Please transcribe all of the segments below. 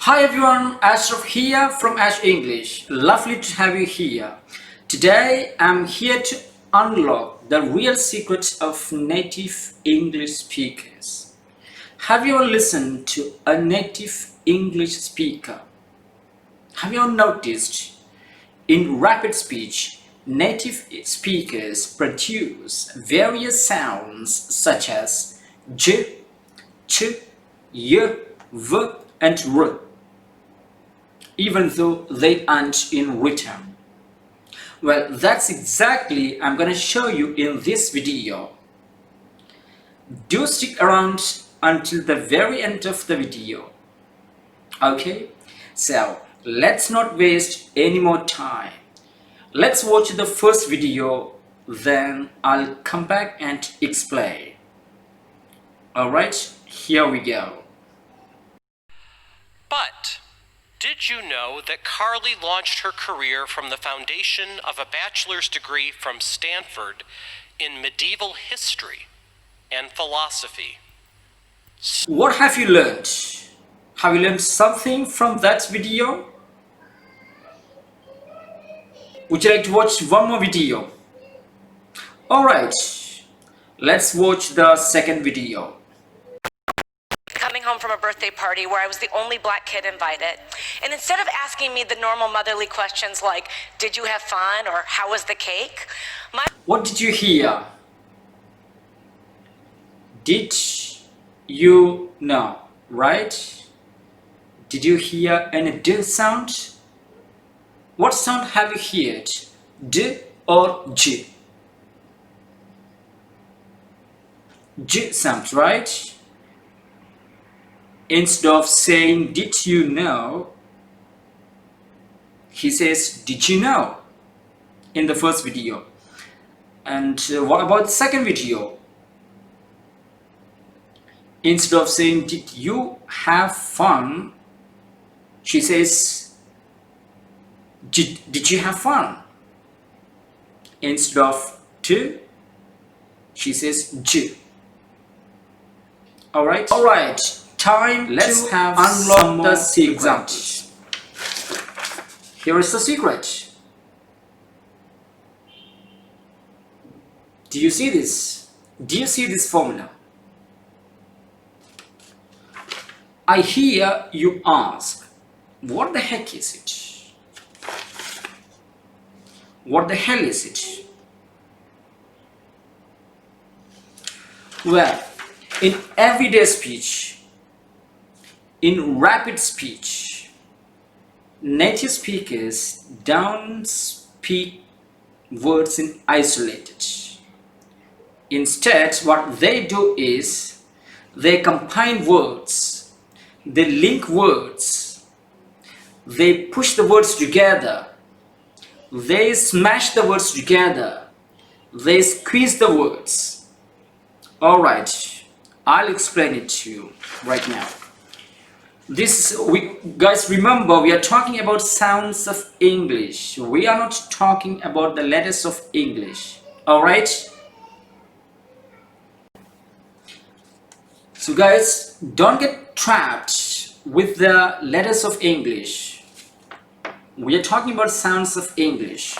Hi everyone, Ashraf here from Ash English. Lovely to have you here. Today I'm here to unlock the real secrets of native English speakers. Have you ever listened to a native English speaker? Have you ever noticed in rapid speech, native speakers produce various sounds such as j, ch, y, v and r, even though they aren't in written. Well, that's exactly I'm going to show you in this video. Do stick around until the very end of the video. Okay, so let's not waste any more time. Let's watch the first video, then I'll come back and explain. Alright, here we go. But did you know that Carly launched her career from the foundation of a bachelor's degree from Stanford in medieval history and philosophy? What have you learned? Have you learned something from that video? Would you like to watch one more video? Alright, let's watch the second video. Coming home from a birthday party where I was the only black kid invited. And instead of asking me the normal motherly questions like, did you have fun or how was the cake? What did you hear? Did you know, right? Did you hear any D sound? What sound have you heard? D or J? J sound, right? Instead of saying, did you know? He says, did you know? In the first video. And what about the second video? Instead of saying, did you have fun? She says, did you have fun? Instead of to, she says J. Alright? Alright, time let's have unlock the secret. Here is the secret. Do you see this? Do you see this formula? I hear you ask, what the heck is it? What the hell is it? Well, in everyday speech, in rapid speech, native speakers don't speak words in isolated. Instead, what they do is they combine words, they link words, they push the words together, they smash the words together, they squeeze the words. Alright, I'll explain it to you right now. Guys, remember, we are talking about sounds of English. We are not talking about the letters of English. Alright? So guys, don't get trapped with the letters of English. We are talking about sounds of English.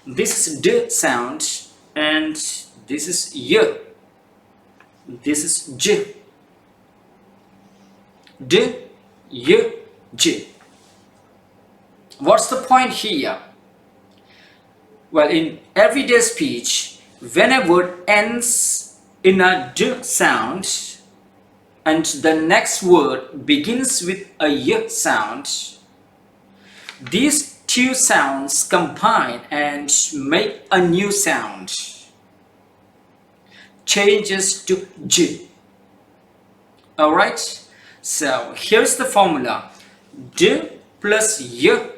This is D sound and this is Y. This is J. D, Y, J. What's the point here? Well, in everyday speech, when a word ends in a D sound and the next word begins with a Y sound, these two sounds combine and make a new sound. Changes to J. Alright, so here's the formula. D plus Y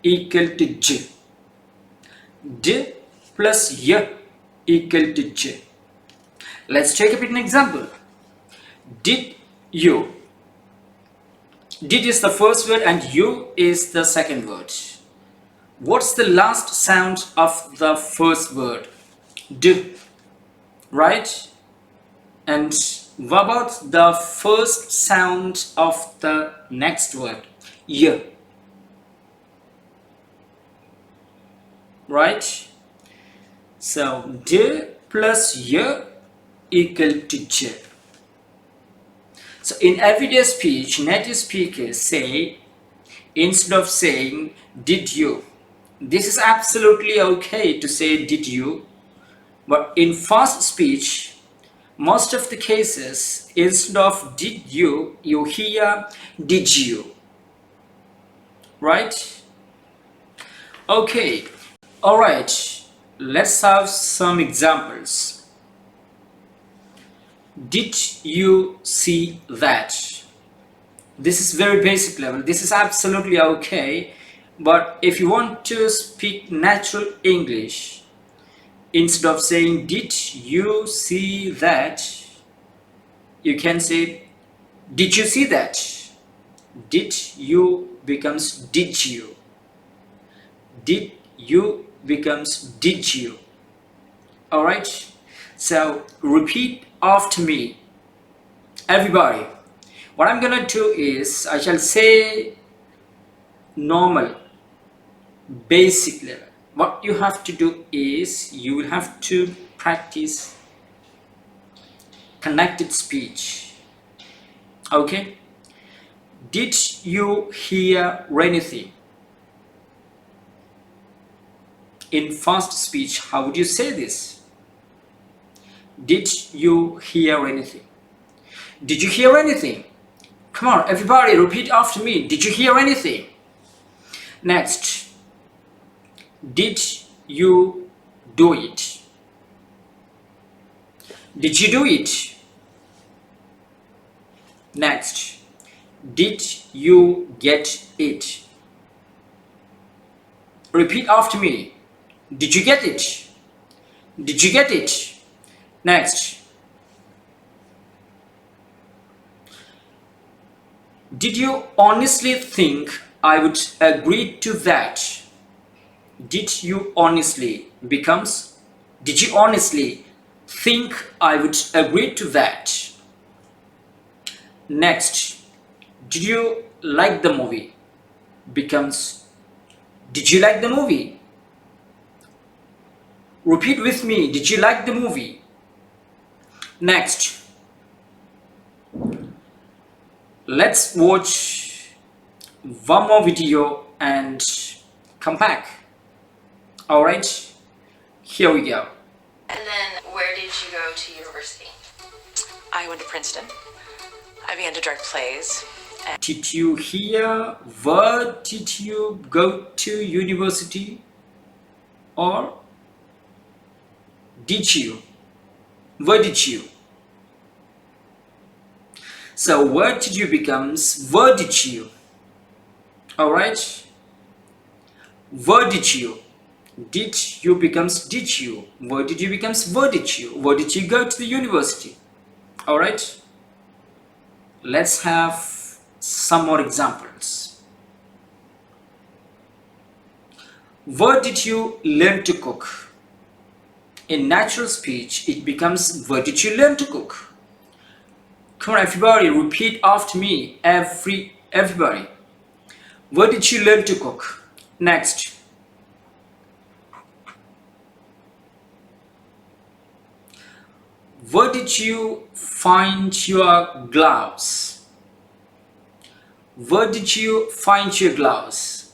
equal to J. D plus Y equal to J. Let's take an example. Did you? Did is the first word and you is the second word. What's the last sound of the first word? D. Right? And what about the first sound of the next word? y, right? So d plus y equal to j. So in everyday speech, native speakers say, instead of saying did you, this is absolutely okay to say did you, but in fast speech, most of the cases, instead of did you, you hear did you, right? Okay, all right, let's have some examples. Did you see that? This is very basic level. This is absolutely okay, but if you want to speak natural English, instead of saying did you see that, you can say did you see that? Did you becomes did you. Did you becomes did you. Alright, so repeat after me, everybody. What I'm gonna do is I shall say normal, basic level. What you have to do is you will have to practice connected speech. Okay, did you hear anything? In fast speech, how would you say this? Did you hear anything? Did you hear anything? Come on, everybody, repeat after me. Did you hear anything? Next, did you do it? Did you do it? Next, did you get it? Repeat after me. Did you get it? Did you get it? Next, did you honestly think I would agree to that? Did you honestly becomes did you honestly think I would agree to that? Next, did you like the movie becomes did you like the movie? Repeat with me, did you like the movie? Next, let's watch one more video and come back. Alright, here we go. And then, where did you go to university? I went to Princeton. I began to direct plays. Did you hear where did you go to university? Or did you? Where did you? So where did you becomes where did you? Alright? Where did you? Did you becomes did you? Where did you becomes where did you? Where did you go to the university? Alright? Let's have some more examples. Where did you learn to cook? In natural speech, it becomes where did you learn to cook? Come on, everybody, repeat after me. Everybody. Where did you learn to cook? Next. Where did you find your gloves? Where did you find your gloves?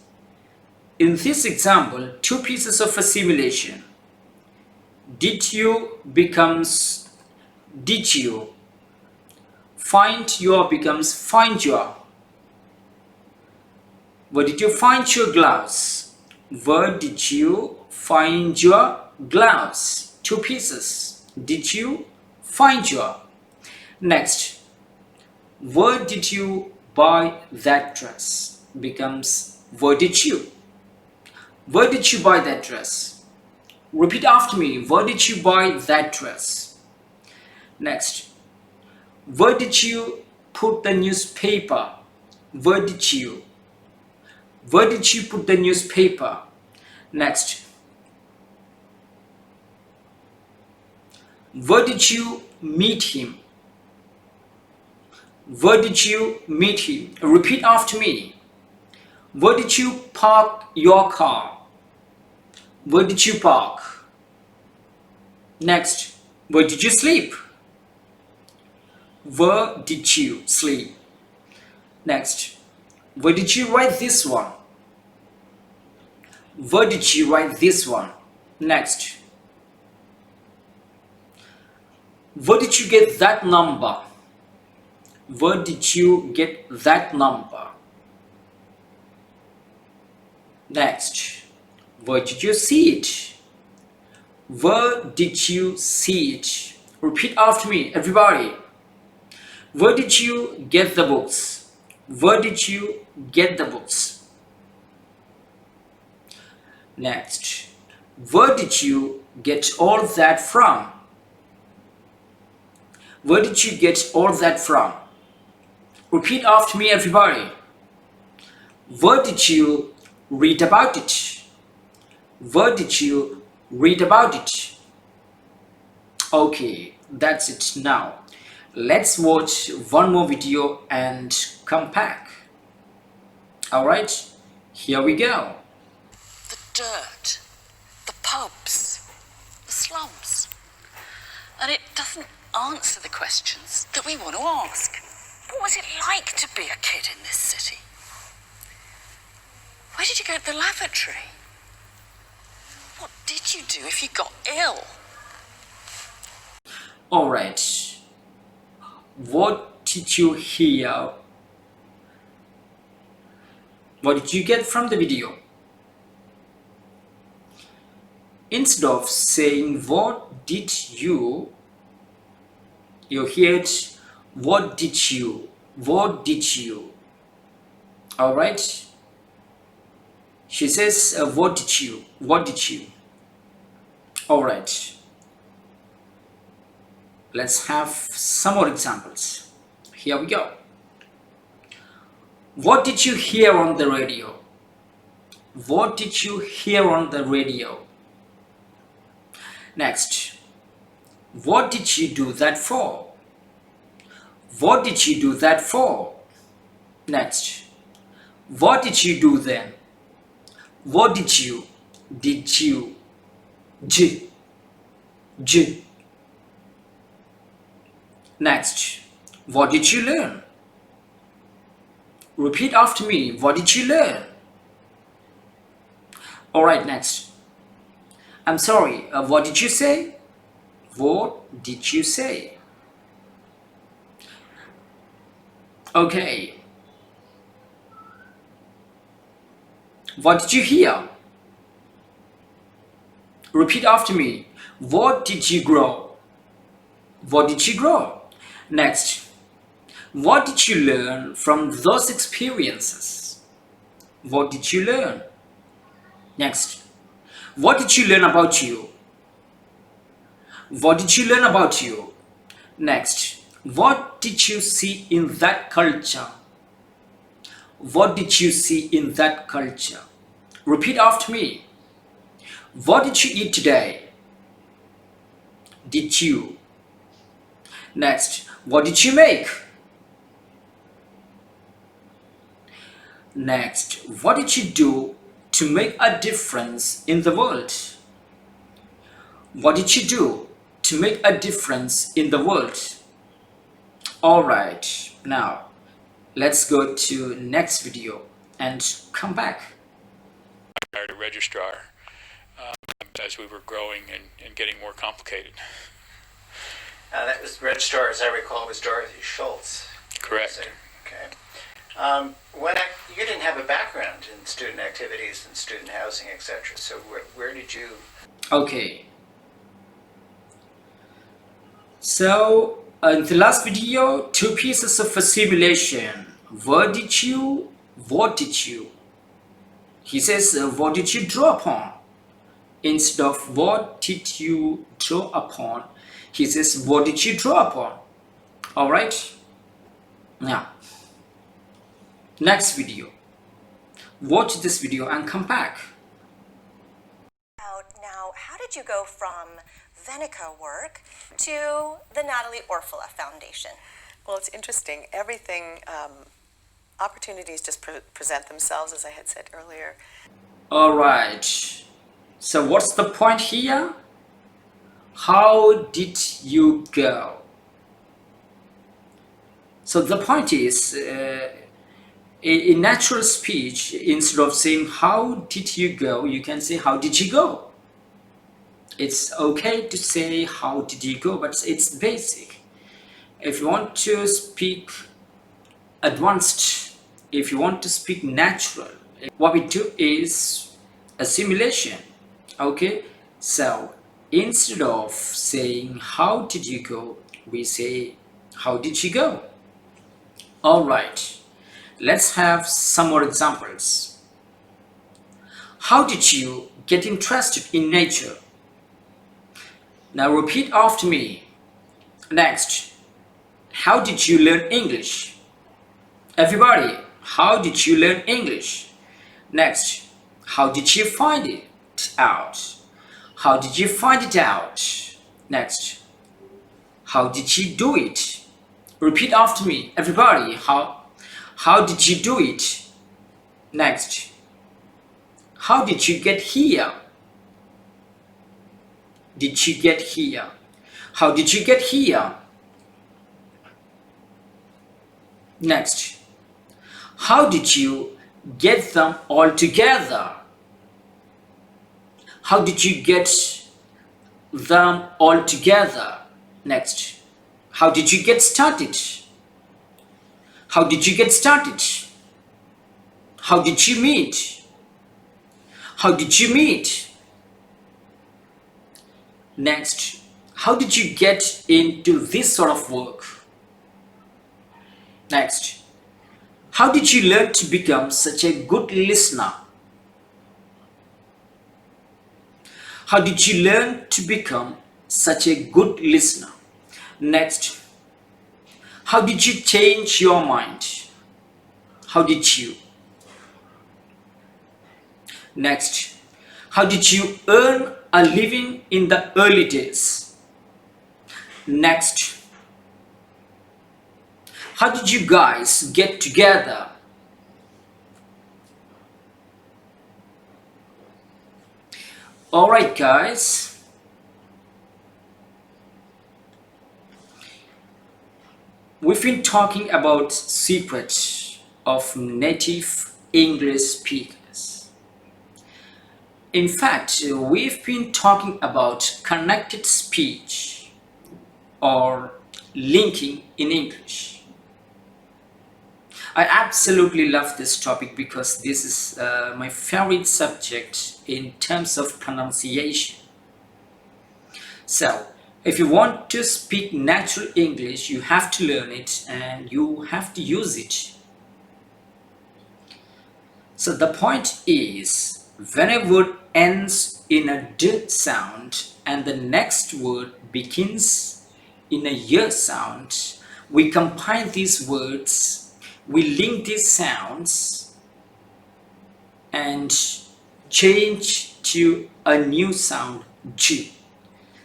In this example, two pieces of assimilation. Did you becomes did you. Find your becomes find your. Where did you find your gloves? Where did you find your gloves? Two pieces. Did you find your. Next, where did you buy that dress? Becomes where did you. Where did you buy that dress? Repeat after me. Where did you buy that dress? Next, where did you put the newspaper? Where did you? Where did you put the newspaper? Next, where did you meet him? Where did you meet him? Repeat after me. Where did you park your car? Where did you park? Next, where did you sleep? Where did you sleep? Next, where did you write this one? Where did you write this one? Next, where did you get that number? Where did you get that number? Next, where did you see it? Where did you see it? Repeat after me, everybody. Where did you get the books? Where did you get the books? Next, where did you get all that from? Where did you get all that from? Repeat after me, everybody. Where did you read about it? Where did you read about it? Okay, that's it now. Let's watch one more video and come back. Alright, here we go. The dirt, the pubs, the slums. And it doesn't answer the questions that we want to ask. What was it like to be a kid in this city? Where did you go to the lavatory? What did you do if you got ill? Alright, what did you hear? What did you get from the video? Instead of saying what did you heard what did you, alright? She says what did you, alright. Let's have some more examples. Here we go. What did you hear on the radio? What did you hear on the radio? Next, what did you do that for? What did you do that for? Next, what did you do then? What did you, j. Next, what did you learn? Repeat after me, what did you learn? Alright, next. I'm sorry, what did you say? What did you say? Okay. What did you hear? Repeat after me. What did you grow? What did you grow? Next. What did you learn from those experiences? What did you learn? Next. What did you learn about you? What did you learn about you? Next. What did you see in that culture? What did you see in that culture? Repeat after me. What did you eat today? Did you? Next. What did you make? Next. What did you do to make a difference in the world? What did you do to make a difference in the world? Alright, now let's go to next video and come back. I hired a registrar as we were growing and getting more complicated. That was registrar, as I recall, was Dorothy Schultz. Correct. Okay. You didn't have a background in student activities and student housing, etc. So where did you? Okay. So in the last video, two pieces of assimilation. Where did you? What did you? He says, what did you draw upon? Instead of what did you draw upon, he says, what did you draw upon? Alright? Now, next video. Watch this video and come back. Now, how did you go from Venica work to the Natalie Orfala Foundation? Well, it's interesting. Everything opportunities just present themselves, as I had said earlier. All right. So what's the point here? How did you go? So the point is, in natural speech, instead of saying how did you go, you can say how did you go. It's okay to say how did you go, but it's basic. If you want to speak advanced, if you want to speak natural, what we do is assimilation. Okay, so instead of saying how did you go, we say how did you go. All right, let's have some more examples. How did you get interested in nature? Now repeat after me. Next, how did you learn English? Everybody, how did you learn English? Next, how did you find it out? How did you find it out? Next, how did you do it? Repeat after me. Everybody, how did you do it? Next, how did you get here? Did you get here? How did you get here? Next, how did you get them all together? How did you get them all together? Next, how did you get started? How did you get started? How did you meet? How did you meet? Next, how did you get into this sort of work? Next, how did you learn to become such a good listener? How did you learn to become such a good listener? Next, how did you change your mind? How did you? Next, how did you earn a living in the early days? Next, how did you guys get together? Alright guys, we've been talking about secrets of native English speakers. In fact, we've been talking about connected speech or linking in English. I absolutely love this topic because this is my favorite subject in terms of pronunciation. So, if you want to speak natural English, you have to learn it and you have to use it. So the point is, when a word ends in a D sound and the next word begins in a Y sound, we combine these words, we link these sounds and change to a new sound J.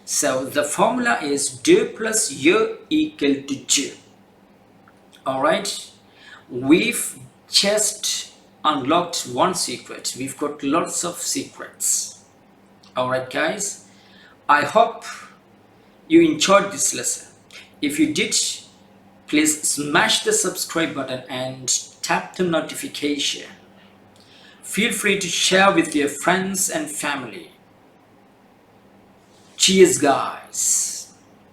So the formula is D plus Y equal to J. Alright, we've just unlocked one secret. We've got lots of secrets. Alright guys, I hope you enjoyed this lesson. If you did, please smash the subscribe button and tap the notification. Feel free to share with your friends and family. Cheers guys.